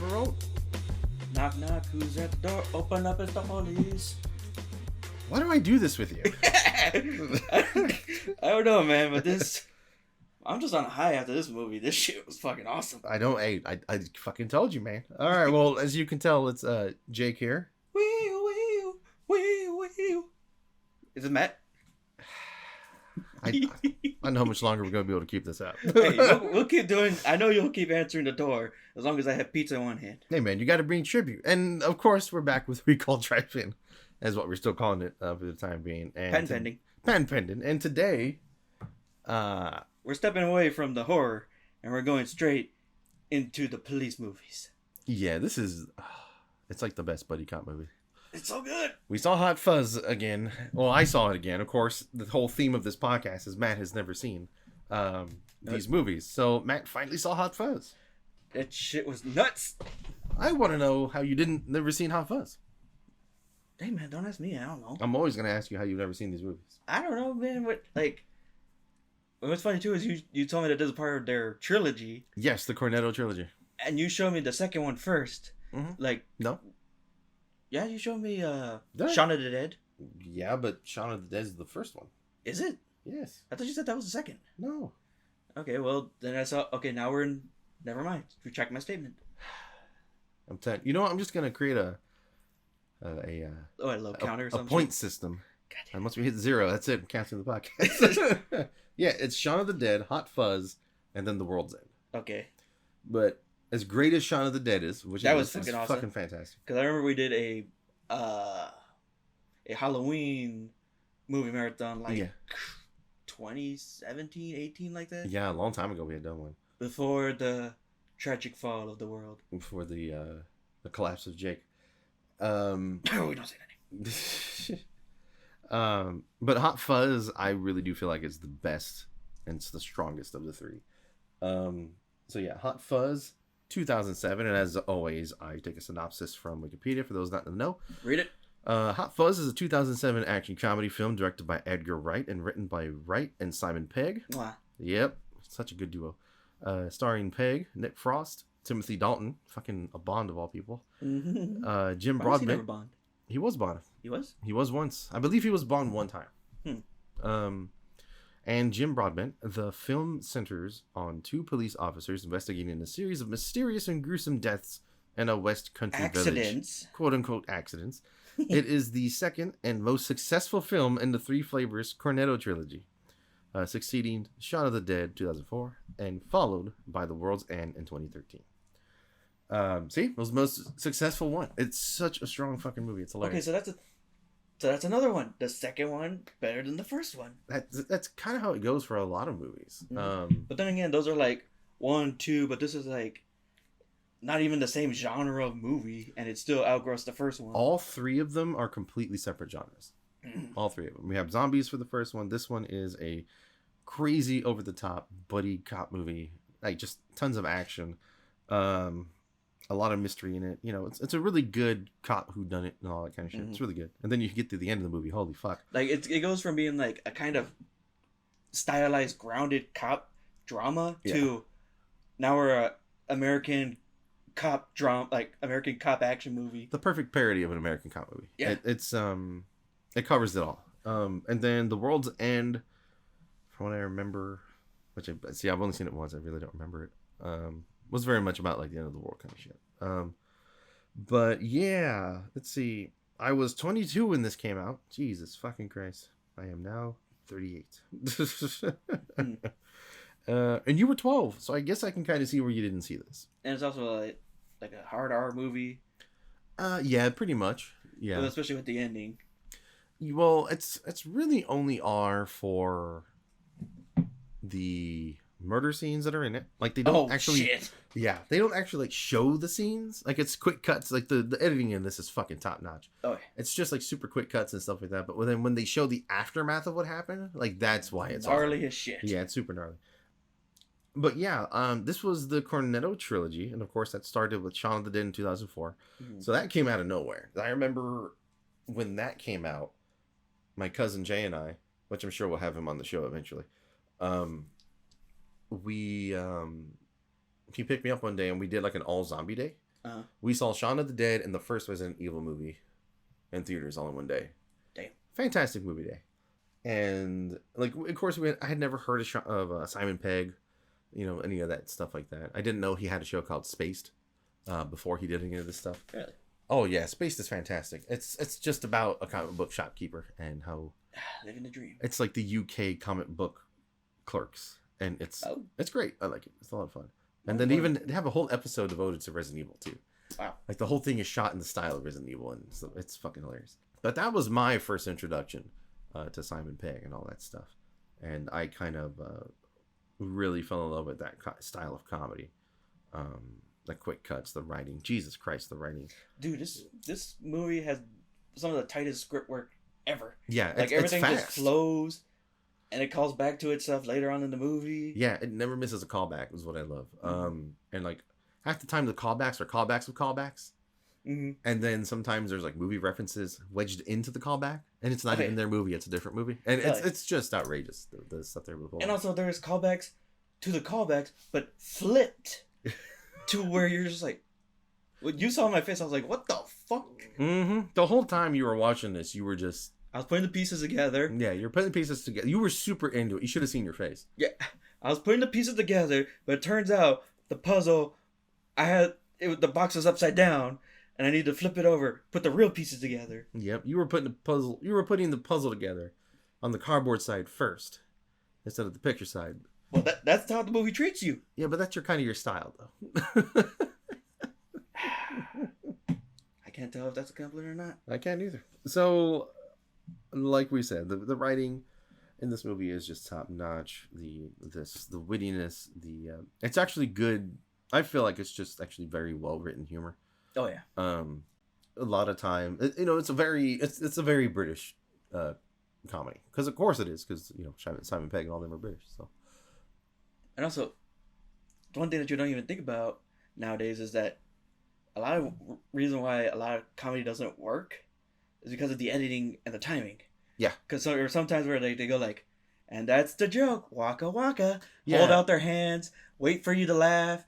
And we're rolling. Knock, knock, who's at the door? Open up, it's the police. Why do I do this with you? I don't know, man, but I'm just on a high after this movie. This shit was fucking awesome. I fucking told you, man. All right, well, as you can tell, it's Jake here. Wee. Is it Matt? I don't know how much longer we're going to be able to keep this up. Hey, we'll keep doing. I know you'll keep answering the door as long as I have pizza in one hand. Hey, man, you got to bring tribute. And, of course, we're back with Recall Drive-In, as what we're still calling it for the time being. And Pen pending. Pen pending. And today, we're stepping away from the horror, and we're going straight into the police movies. Yeah, this is... it's like the best buddy cop movie. It's so good. We saw Hot Fuzz again. Well, I saw it again. Of course, the whole theme of this podcast is Matt has never seen these movies. So Matt finally saw Hot Fuzz. That shit was nuts. I want to know how you never seen Hot Fuzz. Hey, man, don't ask me. I don't know. I'm always going to ask you how you've never seen these movies. I don't know, man. What's funny, too, is you told me that this is part of their trilogy. Yes, the Cornetto trilogy. And you showed me the second one first. Mm-hmm. No. Yeah, you showed me Shaun of the Dead. Yeah, but Shaun of the Dead is the first one. Is it? Yes. I thought you said that was the second. No. Okay, well, then I saw... Okay, now we're in... Never mind. Retract my statement. I'm telling you know what? I'm just going to create a low counter or something. A point system. And once we hit 0, that's it. I'm canceling the podcast. Yeah, it's Shaun of the Dead, Hot Fuzz, and then The World's End. Okay. But as great as Shaun of the Dead is, which that was fucking awesome. Fucking fantastic. Because I remember we did a Halloween movie marathon 2017, 18, like that. Yeah, a long time ago we had done one. Before the tragic fall of the world. Before the collapse of Jake. We don't say that name. But Hot Fuzz, I really do feel like it's the best and it's the strongest of the three. So yeah, Hot Fuzz, 2007, and as always, I take a synopsis from Wikipedia for those not to know. Read it. Hot Fuzz is a 2007 action comedy film directed by Edgar Wright and written by Wright and Simon Pegg. Mwah. Yep, such a good duo. Starring Pegg, Nick Frost, Timothy Dalton, fucking a Bond of all people. Mm-hmm. Jim Why Broadbent. was he never Bond? He was Bond. He was? He was once. I believe he was Bond one time. And Jim Broadbent. The film centers on two police officers investigating a series of mysterious and gruesome deaths in a West Country village. Quote-unquote accidents. It is the second and most successful film in the Three Flavors Cornetto trilogy, succeeding Shaun of the Dead 2004 and followed by The World's End in 2013. See, it was the most successful one. It's such a strong fucking movie. It's hilarious. Okay, so that's another one. The second one better than the first one. That's kind of how it goes for a lot of movies. But then again, those are like 1, 2, but this is like not even the same genre of movie, and it still outgrows the first one. All three of them are completely separate genres. All three of them. We have zombies for the first one. This one is a crazy over the top buddy cop movie, like just tons of action. A lot of mystery in it. You know, it's a really good cop whodunit and all that kind of shit. It's really good. And then you get to the end of the movie. Holy fuck. Like, it goes from being like a kind of stylized, grounded cop drama to now we're a American cop drama, like American cop action movie. The perfect parody of an American cop movie. Yeah. It covers it all. And then The World's End, from what I remember, I've only seen it once. I really don't remember it. Was very much about like the end of the world kind of shit. But yeah, let's see. I was 22 when this came out. Jesus fucking Christ. I am now 38. And you were 12, so I guess I can kind of see where you didn't see this. And it's also like a hard R movie. Yeah, pretty much. Yeah. Well, especially with the ending. Well, it's really only R for the murder scenes that are in it. Like they don't shit. Yeah, they don't actually like show the scenes. Like it's quick cuts. Like the editing in this is fucking top notch. Oh, yeah. It's just like super quick cuts and stuff like that. But then when they show the aftermath of what happened, like that's why it's gnarly awesome. As shit. Yeah, it's super gnarly. But yeah, this was the Cornetto trilogy, and of course that started with Shaun of the Dead in 2004. So that came out of nowhere. I remember when that came out, my cousin Jay and I, which I'm sure we'll have him on the show eventually, he picked me up one day and we did like an all zombie day. We saw Shaun of the Dead and the first Resident Evil movie in theaters all in one day. Damn. Fantastic movie day. And, like, of course, I had never heard of Simon Pegg, you know, any of that stuff like that. I didn't know he had a show called Spaced before he did any of this stuff. Really? Oh, yeah. Spaced is fantastic. It's just about a comic book shopkeeper and how... Living the dream. It's like the UK comic book Clerks. And it's great. I like it. It's a lot of fun. And then even they have a whole episode devoted to Resident Evil too. Wow. Like the whole thing is shot in the style of Resident Evil, and so it's fucking hilarious. But that was my first introduction to Simon Pegg and all that stuff. And I kind of really fell in love with that style of comedy. The quick cuts, the writing. Jesus Christ, the writing. Dude, this movie has some of the tightest script work ever. Yeah, like everything just flows. And it calls back to itself later on in the movie. Yeah, it never misses a callback, is what I love. And like half the time the callbacks are callbacks of callbacks. Mm-hmm. And then sometimes there's like movie references wedged into the callback, and it's not even their movie; it's a different movie, and it's just outrageous the stuff they're pulling. And also there's callbacks to the callbacks, but flipped to where you're just like, when you saw my face, I was like, "What the fuck?" Mm-hmm. The whole time you were watching this, you were just. I was putting the pieces together. Yeah, you're putting the pieces together. You were super into it. You should have seen your face. Yeah, I was putting the pieces together, but it turns out the puzzle, the box was upside down, and I need to flip it over, put the real pieces together. Yep, you were putting the puzzle together on the cardboard side first, instead of the picture side. Well, that's how the movie treats you. Yeah, but that's your style, though. I can't tell if that's a compliment or not. I can't either. So. Like we said, the writing in this movie is just top notch. The wittiness, it's actually good. I feel like it's just actually very well written humor. Oh yeah. A lot of time, it's a very British comedy, because of course it is, because Simon Pegg and all them are British. So. And also, one thing that you don't even think about nowadays is that a lot of reason why a lot of comedy doesn't work is because of the editing and the timing. Yeah. Because sometimes where they go like, and that's the joke, waka waka, yeah. Hold out their hands, wait for you to laugh,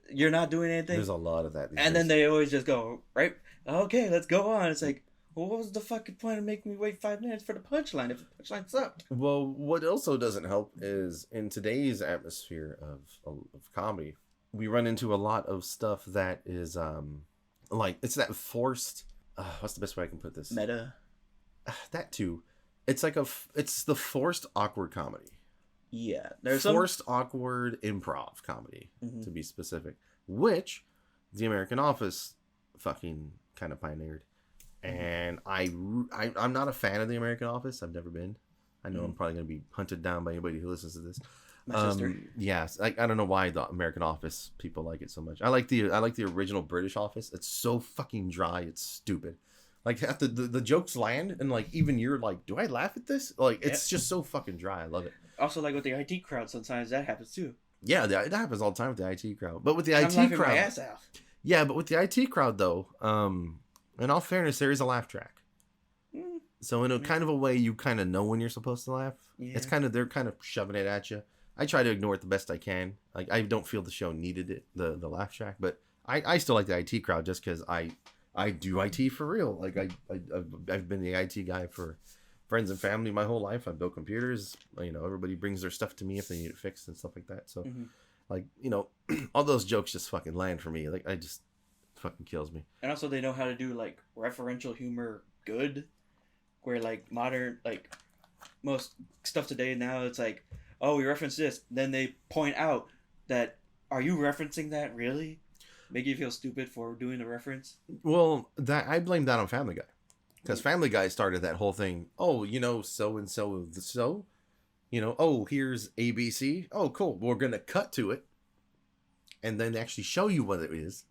you're not doing anything. There's a lot of that. And then they always just go, right, okay, let's go on. It's like, well, what was the fucking point of making me wait 5 minutes for the punchline if the punchline sucked? Well, what also doesn't help is in today's atmosphere of comedy, we run into a lot of stuff that is, like, it's that forced... what's the best way I can put this? Meta. That too. It's like it's the forced awkward comedy. Yeah, there's forced awkward improv comedy, to be specific, which the American Office fucking kind of pioneered. And I'm not a fan of the American Office. I've never been. I know I'm probably gonna be hunted down by anybody who listens to this. My sister. Yes, I don't know why the American Office people like it so much. I like the original British Office. It's so fucking dry. It's stupid. Like after the jokes land, and like even you're like, do I laugh at this? Like it's just so fucking dry. I love it. Also, like with the IT crowd, sometimes that happens too. Yeah, that happens all the time with the IT crowd. But with the IT crowd, my ass out. Yeah, but with the IT crowd though, in all fairness, there is a laugh track. So in a kind of a way, you kind of know when you're supposed to laugh. Yeah. It's kind of they're kind of shoving it at you. I try to ignore it the best I can. Like I don't feel the show needed it, the laugh track, but I still like the IT crowd just because I do IT for real. Like I've been the IT guy for friends and family my whole life. I've built computers. Everybody brings their stuff to me if they need it fixed and stuff like that. So like all those jokes just fucking land for me. Like I just fucking kills me. And also they know how to do like referential humor good, where like modern like most stuff today now it's like, oh, we reference this. Then they point out that, are you referencing that really? Make you feel stupid for doing the reference? Well, I blame that on Family Guy. Because Family Guy started that whole thing. Oh, so-and-so, oh, here's ABC. Oh, cool. We're going to cut to it. And then actually show you what it is.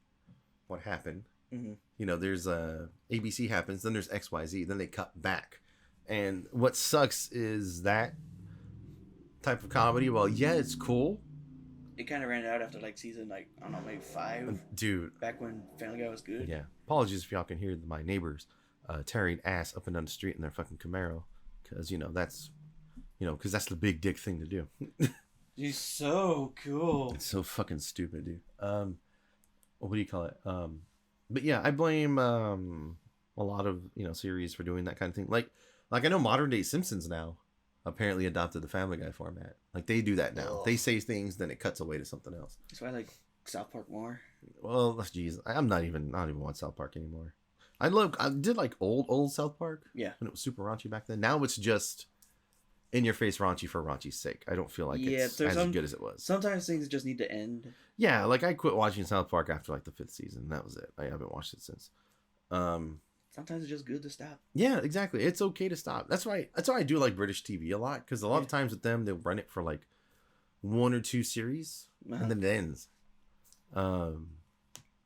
What happened. Mm-hmm. There's ABC happens. Then there's XYZ. Then they cut back. And what sucks is that type of comedy. Well, yeah, it's cool. It kind of ran out after like season I don't know, maybe 5. Dude. Back when Family Guy was good. Yeah. Apologies if y'all can hear my neighbors tearing ass up and down the street in their fucking Camaro, because that's because that's the big dick thing to do. He's so cool. It's so fucking stupid, dude. what do you call it? But yeah, I blame a lot of series for doing that kind of thing. Like I know modern day Simpsons now apparently adopted the Family Guy format. Like they do that now. Oh. They say things, then it cuts away to something else. That's why I like South Park more. Well, geez, I'm not even watch South Park anymore. I did like old South Park. Yeah. When it was super raunchy back then. Now it's just in your face raunchy for raunchy's sake. I don't feel like it's as good as it was. Sometimes things just need to end. Yeah, like I quit watching South Park after like the 5th season. That was it. I haven't watched it since. Sometimes it's just good to stop. Yeah, exactly. It's okay to stop. That's why I do like British TV a lot, because a lot of times with them they'll run it for like 1 or 2 series and then it ends.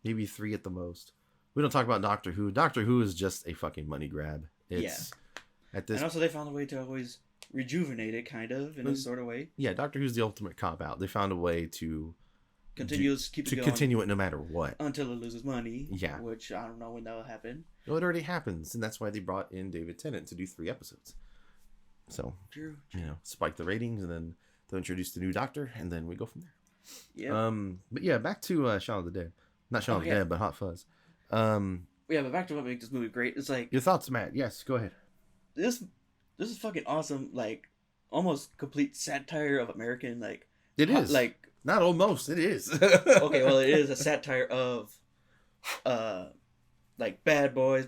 Maybe 3 at the most. We don't talk about Doctor Who. Doctor Who is just a fucking money grab. It's at this. And also they found a way to always rejuvenate it, kind of in a sort of way. Yeah, Doctor Who's the ultimate cop out. They found a way to continue it no matter what until it loses money. Yeah, which I don't know when that'll happen. Well, it already happens, and that's why they brought in David Tennant to do 3 episodes. So true. Spike the ratings, and then they'll introduce the new Doctor, and then we go from there. Yeah. But yeah, back to Shaun of the Dead. Not Shaun of the Dead, but Hot Fuzz. Yeah, but back to what makes this movie great. It's like your thoughts, Matt. Yes, go ahead. This is fucking awesome. Like almost complete satire of American It is like not almost. It is. Okay, well, it is a satire of like Bad Boys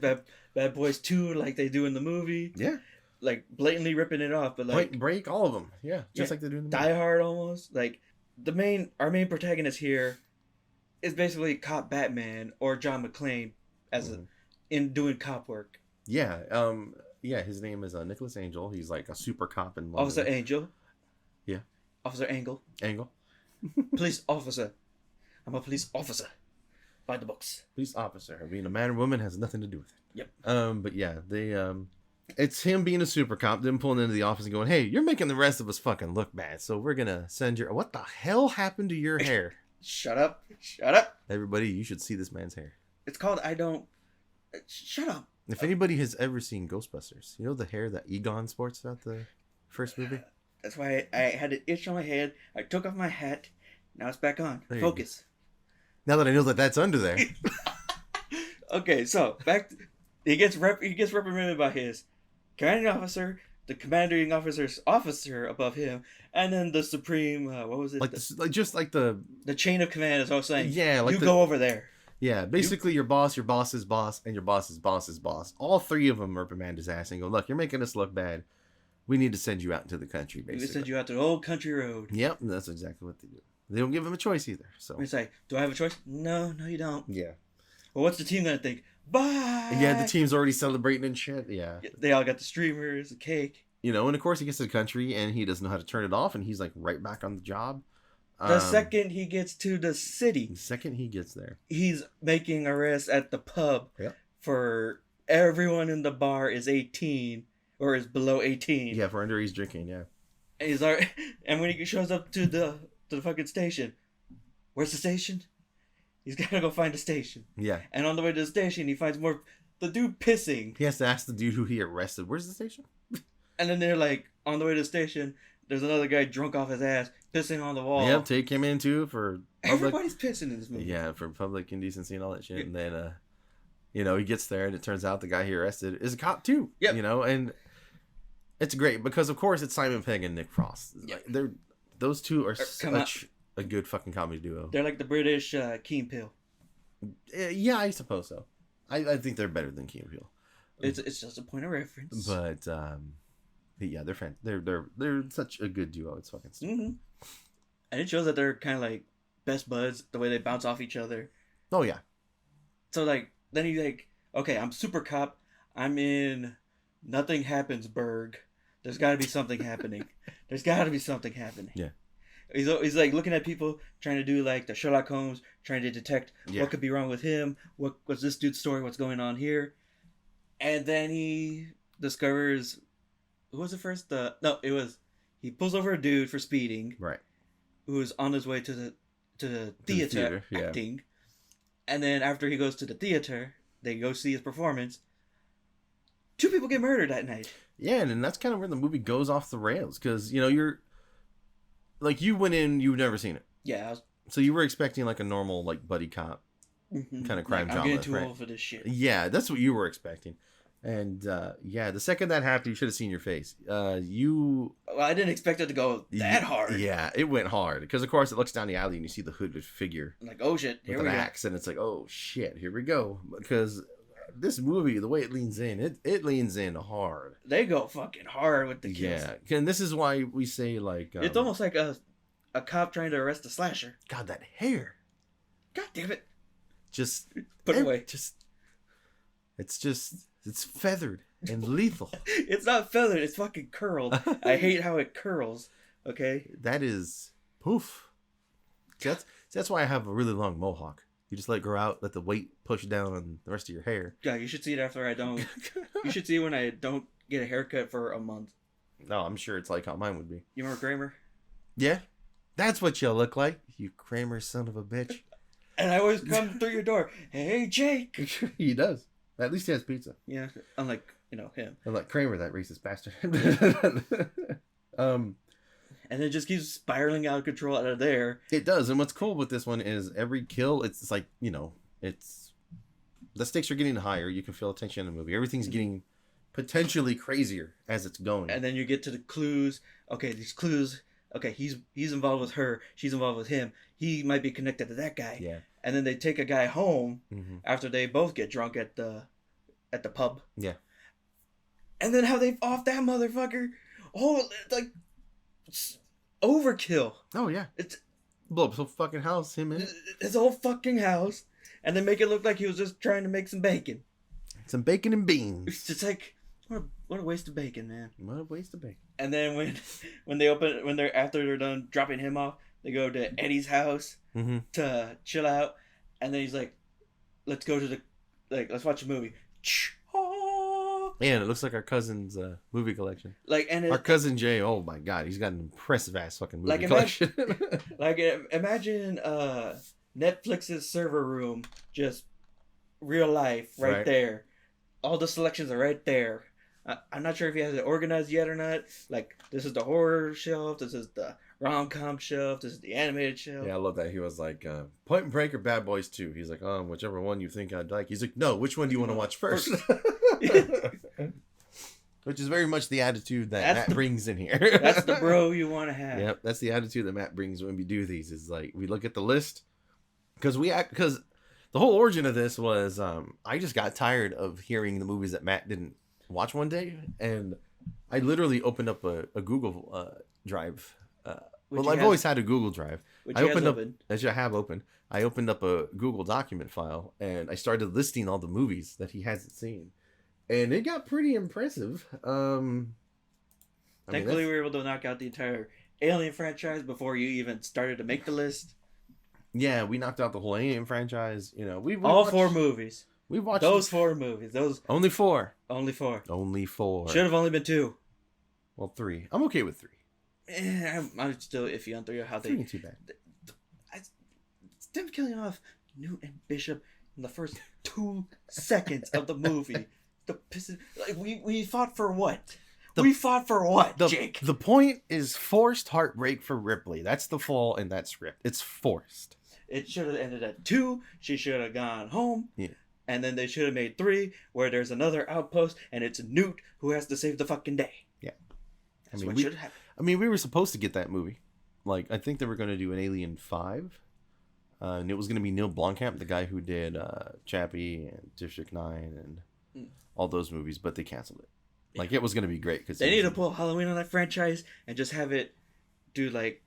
2, like they do in the movie. Yeah. Like blatantly ripping it off, but like Point Break, all of them. Yeah, just like they do in the movie. Die Hard almost. Like our main protagonist here is basically cop Batman or John McClane in doing cop work. Yeah. Yeah, his name is Nicholas Angel. He's like a super cop in London. Officer Angel. Yeah. Officer Angle. Police officer. I'm a police officer. By the books. Police officer. Being a man or woman has nothing to do with it. Yep. But yeah, they it's him being a super cop, then pulling into the office and going, "Hey, you're making the rest of us fucking look bad, so we're gonna send your what the hell happened to your hair?" Shut up. Everybody, you should see this man's hair. It's called Shut up. If anybody has ever seen Ghostbusters, you know the hair that Egon sports throughout the first movie? That's why I had an itch on my head. I took off my hat. Now it's back on. Focus. Now that I know that that's under there. Okay, so he gets reprimanded by his commanding officer, the commanding officer above him, and then the supreme. What was it? Just like the chain of command is all saying. Yeah, like go over there. Yeah, basically your boss's boss, and your boss's boss's boss. All 3 of them reprimand his ass and go, "Look, you're making us look bad. We need to send you out into the country, basically. We send you out to the old country road." Yep, that's exactly what they do. They don't give him a choice either. So it's like, do I have a choice? No, you don't. Yeah. Well, what's the team gonna think? Bye. Yeah, the team's already celebrating and shit. Yeah. They all got the streamers, the cake. And of course he gets to the country and he doesn't know how to turn it off, and he's like right back on the job. The second he gets to the city. The second he gets there. He's making arrests at the pub. Yep. For everyone in the bar is 18 or is below 18. Yeah, for underage drinking, yeah. And when he shows up to the fucking station, where's the station? He's gotta go find a station. Yeah. And on the way to the station, he finds the dude pissing. He has to ask the dude who he arrested, "Where's the station?" And then they're like, on the way to the station, there's another guy drunk off his ass, pissing on the wall. Yep, take him in too for everybody's pissing in this movie. Yeah, for public indecency and all that shit. Yeah. And then, he gets there and it turns out the guy he arrested is a cop too. Yep. And it's great because of course it's Simon Pegg and Nick Frost. Yep. Those two are such a good fucking comedy duo. They're like the British Key and Peele. Yeah, I suppose so. I think they're better than Key and Peele. It's just a point of reference. But yeah, they're fans. They're such a good duo. It's fucking stupid. Mm-hmm. And it shows that they're kind of like best buds. The way they bounce off each other. Oh yeah. So then he's like, okay, I'm super cop. I'm in Nothing Happensburg. There's got to be something happening. There's got to be something happening. Yeah. He's like looking at people, trying to do like the Sherlock Holmes, trying to detect what could be wrong with him. What's this dude's story? What's going on here? And then he discovers, who was it first? He pulls over a dude for speeding. Right. Who was on his way to the theater acting. Yeah. And then after he goes to the theater, they go see his performance. 2 people get murdered that night. Yeah, and that's kind of where the movie goes off the rails. Because, you're... Like, you went in, you've never seen it. Yeah. So you were expecting, like, a normal, like, buddy cop kind of crime like, drama. I'm getting too right? old for this shit. Yeah, that's what you were expecting. And yeah, the second that happened, you should have seen your face. Well, I didn't expect it to go that hard. Yeah, it went hard because of course it looks down the alley and you see the hooded figure. I'm like, oh shit, here with we an go. axe, and it's like, oh shit, here we go. Because this movie, the way it leans in, it leans in hard. They go fucking hard with the kills. Yeah, and this is why we say like it's almost like a cop trying to arrest a slasher. God, that hair. God damn it. Just put it away. It's feathered and lethal. It's not feathered, it's fucking curled. I hate how it curls. Okay? That is poof. That's why I have a really long mohawk. You just let it grow out, let the weight push down on the rest of your hair. Yeah, you should see it after I don't. You should see when I don't get a haircut for a month. No, I'm sure it's like how mine would be. You remember Kramer? Yeah. That's what you look like, you Kramer son of a bitch. And I always come through your door. Hey, Jake. He does. At least he has pizza. Yeah, unlike, him. Unlike Kramer, that racist bastard. And it just keeps spiraling out of control out of there. It does. And what's cool with this one is every kill, it's like, it's... The stakes are getting higher. You can feel tension in the movie. Everything's getting potentially crazier as it's going. And then you get to the clues. Okay, these clues... Okay, he's involved with her. She's involved with him. He might be connected to that guy. Yeah. And then they take a guy home after they both get drunk at the pub. Yeah. And then how they off that motherfucker. Oh, like overkill. Oh yeah. It's blow up his whole fucking house, him in his whole fucking house, and they make it look like he was just trying to make some bacon. Some bacon and beans. It's just like what a waste of bacon, man. What a waste of bacon. And then after they're done dropping him off, they go to Eddie's house to chill out, and then he's like, "Let's go to let's watch a movie." Yeah, and it looks like our cousin's movie collection. Our cousin Jay, oh my god, he's got an impressive ass fucking movie collection. Imagine Netflix's server room, just real life, right there. All the selections are right there. I'm not sure if he has it organized yet or not. Like, this is the horror shelf, this is the rom-com shelf, this is the animated shelf. Yeah, I love that. He was like, Point Break or Bad Boys 2? He's like, whichever one you think I'd like. He's like, no, which one do you want to watch first? Which is very much the attitude that Matt brings in here. That's the bro you want to have. Yep, that's the attitude that Matt brings when we do these. Is like, we look at the list. Because the whole origin of this was, I just got tired of hearing the movies that Matt didn't watch one day, and I literally opened up a Google Drive. I've always had a Google Drive. I opened up, as I have open. I opened up a Google document file, and I started listing all the movies that he hasn't seen, and it got pretty impressive. Thankfully, we were able to knock out the entire Alien franchise before you even started to make the list. Yeah, we knocked out the whole Alien franchise. We all watched 4 movies. We watched those 4 movies. Only 4. Only 4. Only 4. Should have only been 2. Well, 3. I'm okay with 3. I'm still iffy on 3. How 3 ain't too bad. Them killing off Newt and Bishop in the first 2 seconds of the movie. We fought for what? We fought for what, Jake? The point is forced heartbreak for Ripley. That's the fall in that script. It's forced. It should have ended at 2. She should have gone home. Yeah. And then they should have made 3, where there's another outpost, and it's Newt who has to save the fucking day. Yeah. That's what should happen. We were supposed to get that movie. Like, I think they were going to do an Alien 5. And it was going to be Neil Blomkamp, the guy who did Chappie and District 9 and all those movies, but they canceled it. Like, it was going to be great. Cause they need to pull Halloween on that franchise and just have it do, like,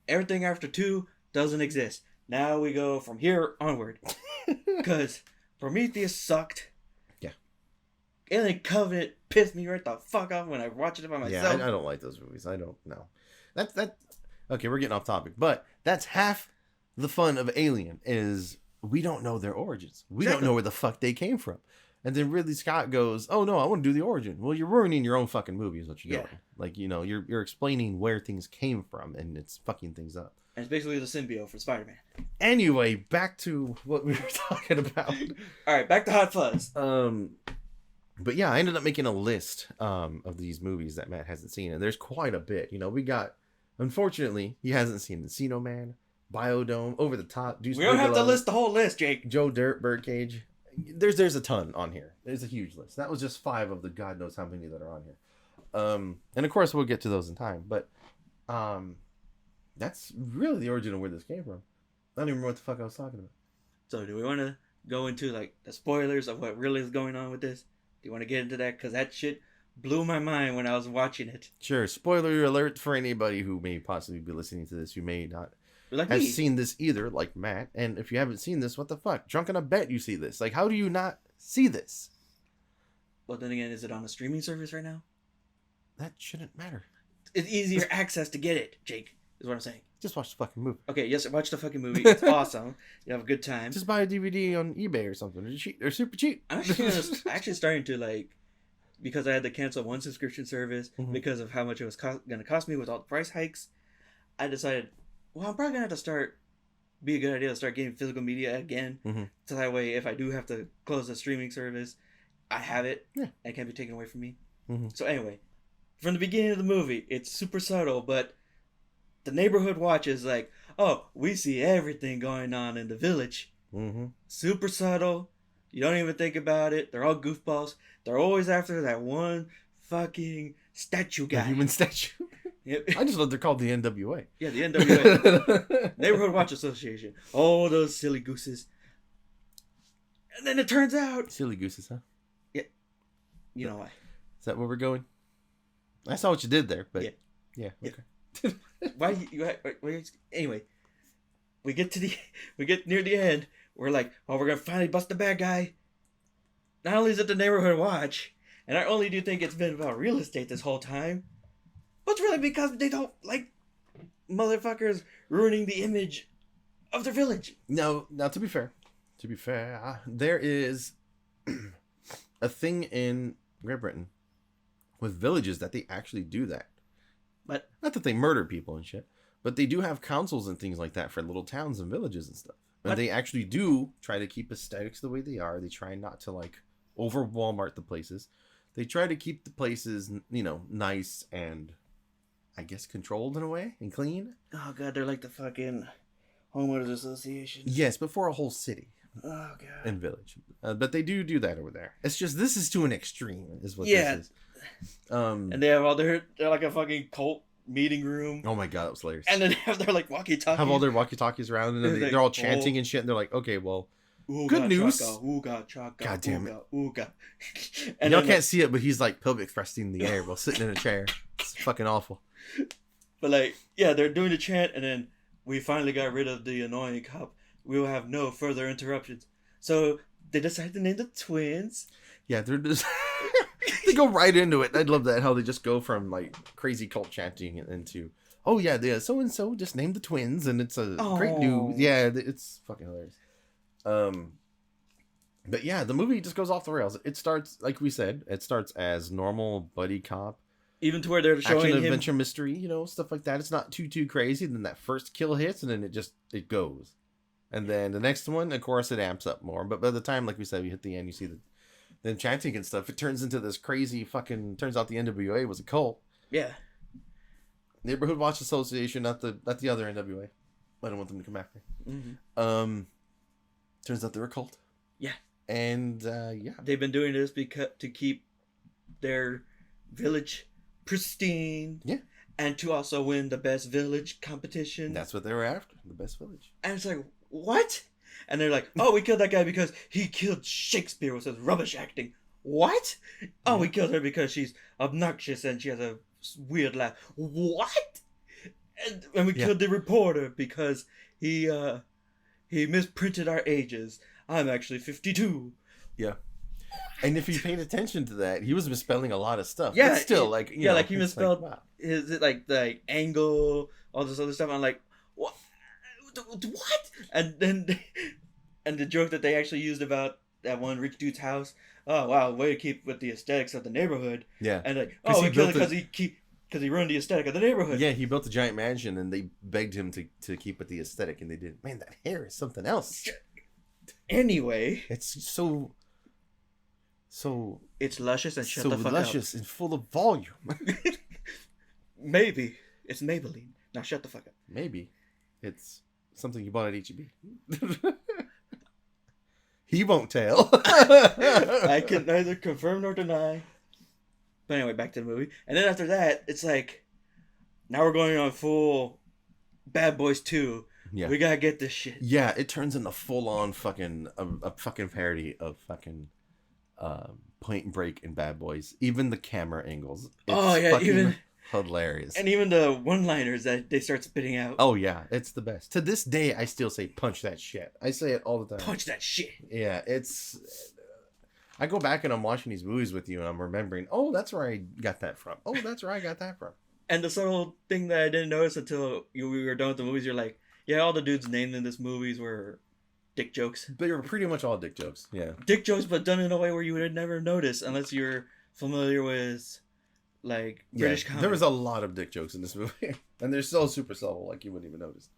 everything after 2 doesn't exist. Now we go from here onward. Because Prometheus sucked. Yeah. Alien Covenant pissed me right the fuck off when I watched it by myself. Yeah, I don't like those movies. I don't know. Okay, we're getting off topic. But that's half the fun of Alien is we don't know their origins. We don't know where the fuck they came from. And then Ridley Scott goes, oh no, I want to do the origin. Well, you're ruining your own fucking movie is what you're doing. Like, you're explaining where things came from and it's fucking things up. And it's basically the symbiote for Spider-Man. Anyway, back to what we were talking about. All right, back to Hot Fuzz. But yeah, I ended up making a list of these movies that Matt hasn't seen. And there's quite a bit. We got, unfortunately, he hasn't seen Encino Man, Biodome, Over the Top, Deuce We don't have to Bigelow, list the whole list, Jake. Joe Dirt, Birdcage. There's a ton on here. There's a huge list. That was just 5 of the God knows how many that are on here. And of course we'll get to those in time. But that's really the origin of where this came from. I don't even remember what the fuck I was talking about. So do we want to go into like the spoilers of what really is going on with this? Do you want to get into that? Because that shit blew my mind when I was watching it. Sure. Spoiler alert for anybody who may possibly be listening to this who may not Like have me. seen this either, like Matt. And if you haven't seen this, what the fuck? Drunk on a bet you see this. Like, how do you not see this? Well, then again, is it on a streaming service right now? That shouldn't matter. It's easier access to get it, Jake, is what I'm saying. Just watch the fucking movie. Okay, yes, watch the fucking movie. It's awesome. You have a good time. Just buy a DVD on eBay or something. They're cheap. They're super cheap. I'm actually starting to, like, because I had to cancel one subscription service because of how much it was going to cost me with all the price hikes, I decided, well, I'm probably going to have to be a good idea to start getting physical media again. So that way, if I do have to close the streaming service, I have it. Yeah. And it can't be taken away from me. So anyway, from the beginning of the movie, it's super subtle, but the neighborhood watch is like, oh, we see everything going on in the village. Super subtle. You don't even think about it. They're all goofballs. They're always after that one fucking statue guy. The human statue. Yep. I just love they're called the NWA. Yeah, the NWA. Neighborhood Watch Association. Oh, those silly gooses. And then it turns out... Silly gooses, huh? Yeah. You know why. Is that where we're going? I saw what you did there, but... Yeah, okay. Why anyway, we get near the end. We're like, well, we're gonna finally bust the bad guy. Not only is it the neighborhood watch, and not only do you think it's been about real estate this whole time, but it's really because they don't like motherfuckers ruining the image of their village. No, now to be fair, there is a thing in Great Britain with villages that they actually do that. But not that they murder people and shit, but they do have councils and things like that for little towns and villages and stuff. And they actually do try to keep aesthetics the way they are. They try not to like over Walmart the places. They try to keep the places, you know, nice and I guess controlled in a way and clean. Oh god, they're like the fucking homeowners association. Yes, but for a whole city. Oh god. And village. But they do that over there. It's just this is to an extreme is what this is. And they have all they're like a fucking cult meeting room. Oh my god, that was hilarious. And then they have their like walkie-talkies. Have all their walkie-talkies around and then they're all chanting and shit and they're like, okay, well, good news. God damn it. And y'all can't see it, but he's like pelvic thrusting in the air while sitting in a chair. It's fucking awful. But like, yeah, they're doing the chant and then we finally got rid of the annoying cop. We will have no further interruptions. So they decided to name the twins. Yeah, they're just... they go right into it. I love that, how they just go from like crazy cult chanting into, oh yeah, so and so just named the twins and it's a great news. Yeah, it's fucking hilarious. But yeah, the movie just goes off the rails. It starts, like we said, it starts as normal buddy cop, even to where they're showing action him adventure mystery, you know, stuff like that. It's not too crazy. Then that first kill hits and then it goes, and then the next one, of course, it amps up more. But by the time, like we said, we hit the end, you see the chanting and stuff. It turns into this crazy fucking. Turns out the NWA was a cult. Yeah. Neighborhood Watch Association, not the other NWA. I don't want them to come after me. Turns out they're a cult. Yeah. And yeah, they've been doing this because to keep their village pristine. Yeah. And to also win the best village competition. That's what they were after, the best village. And it's like, what? And they're like, oh, we killed that guy because he killed Shakespeare with his rubbish acting. What? Oh, we killed her because she's obnoxious and she has a weird laugh. What? And we killed the reporter because he misprinted our ages. I'm actually 52. Yeah. And if you paid attention to that, he was misspelling a lot of stuff. Yeah. But still, like, you know, like he misspelled, like, wow. Is it like the angle, all this other stuff? I'm like, what? And then, and the joke that they actually used about that one rich dude's house. Oh wow, way to keep with the aesthetics of the neighborhood. Yeah. And like, oh, we killed it because he ruined the aesthetic of the neighborhood. Yeah, he built a giant mansion, and they begged him to keep with the aesthetic, and they did. Man, that hair is something else. Anyway, it's so. It's luscious and shut the fuck up. So luscious and full of volume. Maybe it's Maybelline. Now shut the fuck up. Maybe it's something you bought at HEB. He won't tell. I can neither confirm nor deny. But anyway, back to the movie. And then after that, it's like, now we're going on full Bad Boys 2. Yeah. We gotta get this shit. Yeah, it turns into full on fucking a fucking parody of fucking Point Break and Bad Boys. Even the camera angles. It's even hilarious. And even the one-liners that they start spitting out. Oh yeah, it's the best. To this day, I still say punch that shit. I say it all the time. Punch that shit. Yeah, I go back and I'm watching these movies with you and I'm remembering, oh, that's where I got that from. Oh, that's where I got that from. And the subtle thing that I didn't notice until we were done with the movies, you're like, yeah, all the dudes named in this movies were dick jokes. They were pretty much all dick jokes, yeah. Dick jokes, but done in a way where you would never notice unless you're familiar with, like, British comedy. There was a lot of dick jokes in this movie. And they're so super subtle, like you wouldn't even notice.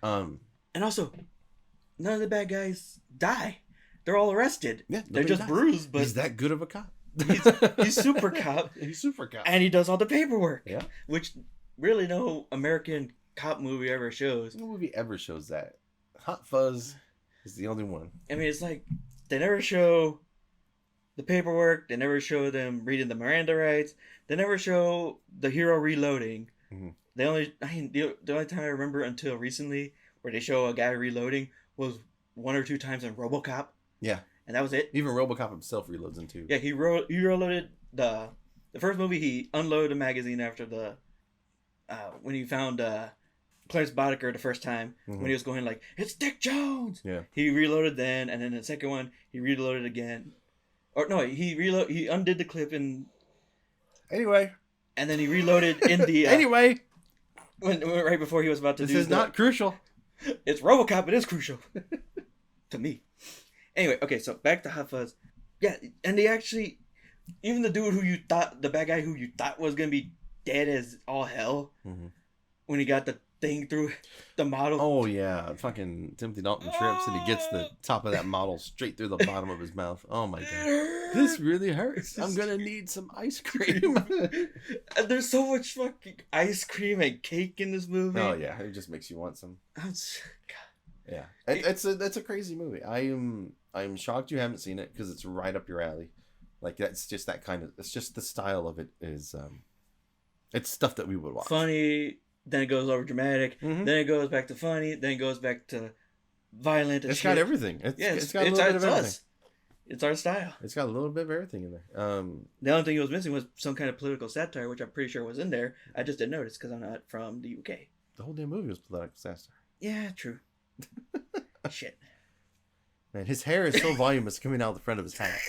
And also, none of the bad guys die. They're all arrested. Yeah, they're just bruised, but... He's that good of a cop. he's super cop. He's super cop. And he does all the paperwork. Yeah. Which really no American cop movie ever shows. No movie ever shows that. Hot Fuzz is the only one. I mean, it's like, they never show the paperwork. They never show them reading the Miranda rights. They never show the hero reloading. Mm-hmm. The only time I remember until recently where they show a guy reloading was 1 or 2 times in RoboCop. Yeah. And that was it. Even RoboCop himself reloads in 2. Yeah, he reloaded the first movie. He unloaded a magazine after when he found Clarence Boddicker the first time, when he was going like, it's Dick Jones. Yeah. He reloaded then, and then the second one he reloaded again. Or no, he undid the clip Anyway. And then he reloaded in the anyway. When right before he was about to This is not crucial. It's RoboCop. It is crucial to me. Anyway, okay, so back to Hot Fuzz. Yeah, and they actually, even the dude the bad guy who you thought was gonna be dead as all hell, when he got the thing through the model. Oh yeah, fucking Timothy Dalton trips and he gets the top of that model straight through the bottom of his mouth. Oh my god, this really hurts. I'm gonna need some ice cream. And there's so much fucking ice cream and cake in this movie. Oh yeah, it just makes you want some. God. Yeah, it's a crazy movie. I'm shocked you haven't seen it because it's right up your alley. Like that's just that kind of. It's just the style of it is. It's stuff that we would watch. Funny, then it goes over dramatic, then it goes back to funny, then it goes back to violent. And it's got everything. It's got a little bit of everything. It's our style. It's got a little bit of everything in there. The only thing it was missing was some kind of political satire, which I'm pretty sure was in there. I just didn't notice because I'm not from the UK. The whole damn movie was political satire. Yeah, true. Shit. Man, his hair is so voluminous coming out the front of his hat.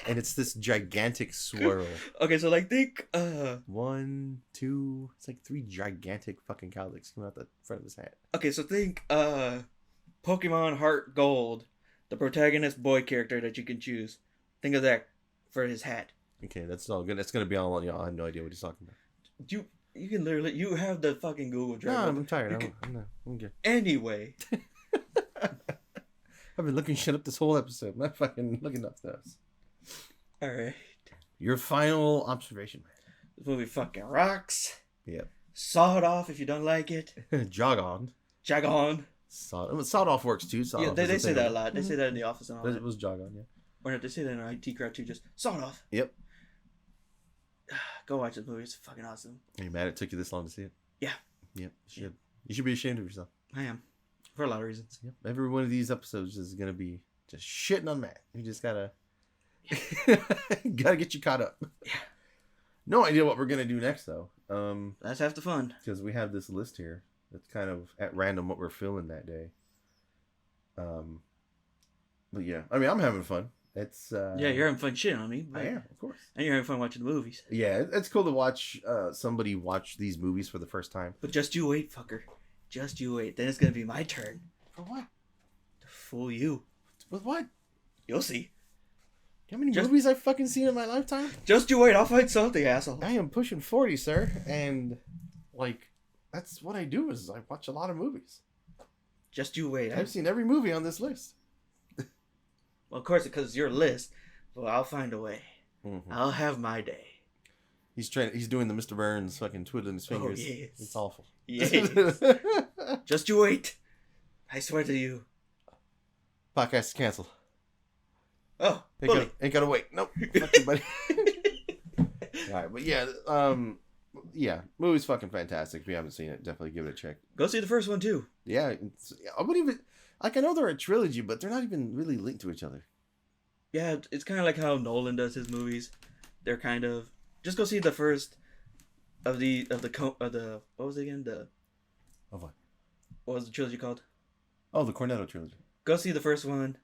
And it's this gigantic swirl. Okay, so like think 1, 2, it's like 3 gigantic fucking cowlicks coming out the front of his hat. Okay, so think Pokemon Heart Gold, the protagonist boy character that you can choose. Think of that for his hat. Okay, that's all good. That's gonna be all on y'all. I have no idea what he's talking about. You can literally have the fucking Google Drive. No, I'm tired. I'm good. Anyway. I've been looking shit up this whole episode. I'm not fucking looking up this. Alright. Your final observation, man. This movie fucking rocks. Yep. Saw it off if you don't like it. Jog on. Jog on. Sawed off works too. They say that a lot. They say that in the office and all that. It was jog on, yeah. Or no, they say that in our IT crowd too. Just saw it off. Yep. Go watch this movie. It's fucking awesome. Are you mad it took you this long to see it? Yeah. Yep. You should be ashamed of yourself. I am. For a lot of reasons. Yep. Every one of these episodes is gonna be just shitting on Matt. You just gotta get you caught up. Yeah. No idea what we're gonna do next though. That's half the fun. Because we have this list here. That's kind of at random what we're feeling that day. But yeah, I mean I'm having fun. It's yeah, you're having fun shitting on me. I am, of course. And you're having fun watching the movies. Yeah, it's cool to watch somebody watch these movies for the first time. But just you wait, fucker. Just you wait. Then it's gonna be my turn. For what? To fool you. With what? You'll see. You know how many movies I've fucking seen in my lifetime? Just you wait. I'll find something, asshole. I am pushing 40, sir, and like that's what I do is I watch a lot of movies. Just you wait. I've seen every movie on this list. Well, of course, because it's your list. Well, I'll find a way. Mm-hmm. I'll have my day. He's doing the Mr. Burns fucking twiddling his fingers. Oh, yes. It's awful. Yes. Just you wait. I swear to you. Podcast is canceled. Oh, bully. Ain't gotta wait. Nope. Fuck you, buddy. Alright, but yeah, movie's fucking fantastic. If you haven't seen it, definitely give it a check. Go see the first one too. Yeah, I wouldn't even like. I know they're a trilogy, but they're not even really linked to each other. Yeah, it's kind of like how Nolan does his movies. They're kind of just go see the first of the what was it again? Of what? What was the trilogy called? Oh, the Cornetto trilogy. Go see the first one.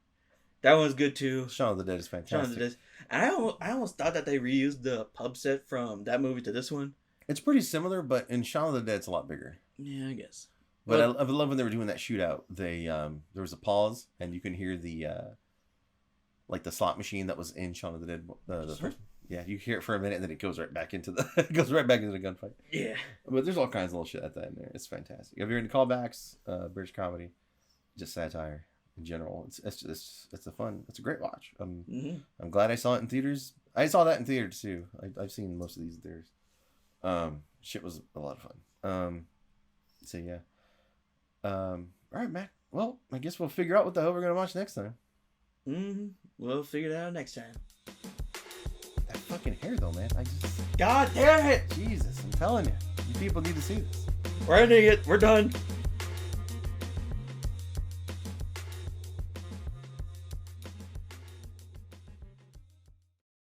That one's good too. Shaun of the Dead is fantastic. Shaun of the Dead. And I almost thought that they reused the pub set from that movie to this one. It's pretty similar, but in Shaun of the Dead, it's a lot bigger. Yeah, I guess. But I love when they were doing that shootout. They there was a pause, and you can hear the like the slot machine that was in Shaun of the Dead. The first, yeah, you hear it for a minute, and then it goes right back into the gunfight. Yeah. But there's all kinds of little shit like that in there. It's fantastic. If you're into callbacks, British comedy, just satire in general, it's a great watch. I'm glad I saw it in theaters. I saw that in theaters too. I've seen most of these in theaters. Shit was a lot of fun. So yeah. All right, Matt. Well, I guess we'll figure out what the hell we're gonna watch next time. We'll figure it out next time. That fucking hair though, man. God damn it! Jesus, I'm telling you. You people need to see this. We're ending it. We're done.